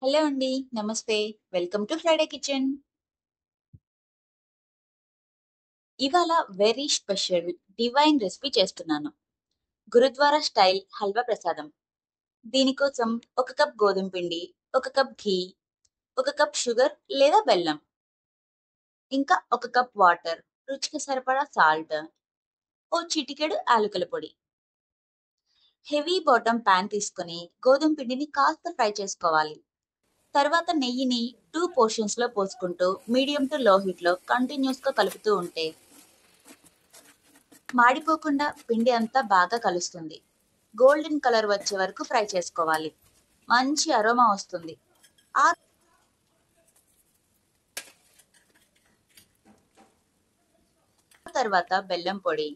Hello అండి. నమస్తే. Welcome to Friday kitchen. ఇవాళ వెరీ స్పెషల్ డివైన్ రెసిపీ చేస్తున్నాను. గురుద్వారా స్టైల్ హల్వా ప్రసాదం. దీనికోసం 1 కప్ గోధుమ పిండి, 1 కప్ ఘీ, 1 కప్ షుగర్ లేదా బెల్లం, ఇంకా 1 కప్ వాటర్, రుచికి సరిపడా సాల్ట్, ఓ చిటికెడు యాలకుల పొడి. హెవీ బాటమ్ పాన్ తీసుకొని గోధుమ పిండిని కాస్త ఫ్రై చేసుకోవాలి. తర్వాత నెయ్యిని 2 పోర్షన్స్ లో పోసుకుంటూ మీడియం టు లో హీట్ లో కంటిన్యూస్ గా కలుపుతూ ఉంటే మాడిపోకుండా పిండి అంతా బాగా కలుస్తుంది. గోల్డెన్ కలర్ వచ్చే వరకు ఫ్రై చేసుకోవాలి. మంచి అరోమా వస్తుంది. ఆ తర్వాత బెల్లం పొడి,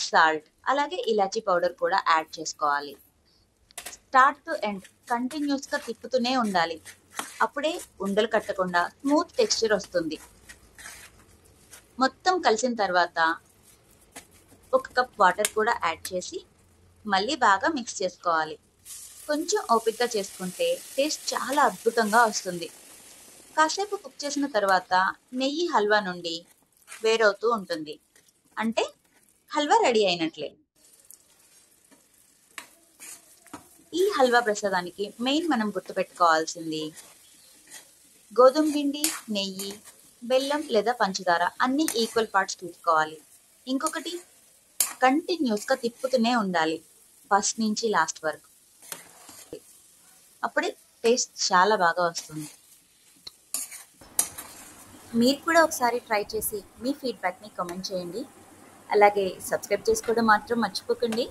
సాల్ట్, అలాగే ఇలాచీ పౌడర్ కూడా యాడ్ చేసుకోవాలి. స్టార్ట్ టు ఎండ్ కంటిన్యూస్ గా తిప్పుతూనే ఉండాలి. అప్పుడే ఉండలు కట్టకుండా స్మూత్ టెక్స్చర్ వస్తుంది. మొత్తం కలిసిన తర్వాత 1 కప్ వాటర్ కూడా యాడ్ చేసి మళ్ళీ బాగా మిక్స్ చేసుకోవాలి. కొంచెం ఓపికగా చేసుకుంటే టేస్ట్ చాలా అద్భుతంగా వస్తుంది. కాసేపు కుక్ చేసిన తర్వాత నెయ్యి హల్వా నుండి వేరవుతూ ఉంటుంది. అంటే హల్వా రెడీ అయినట్లే. ఈ హల్వా ప్రసాదానికి మెయిన్ మనం గుర్తుపెట్టుకోవాల్సింది గోధుమ పిండి, నెయ్యి, బెల్లం లేదా పంచదార అన్ని ఈక్వల్ పార్ట్స్ తీసుకోవాలి. ఇంకొకటి కంటిన్యూస్గా తిప్పుతూనే ఉండాలి ఫస్ట్ నుంచి లాస్ట్ వరకు. అప్పుడే టేస్ట్ చాలా బాగా వస్తుంది. మీరు కూడా ఒకసారి ట్రై చేసి మీ ఫీడ్బ్యాక్ని కామెంట్ చేయండి. అలాగే సబ్స్క్రైబ్ చేసుకోవడం మాత్రం మర్చిపోకండి.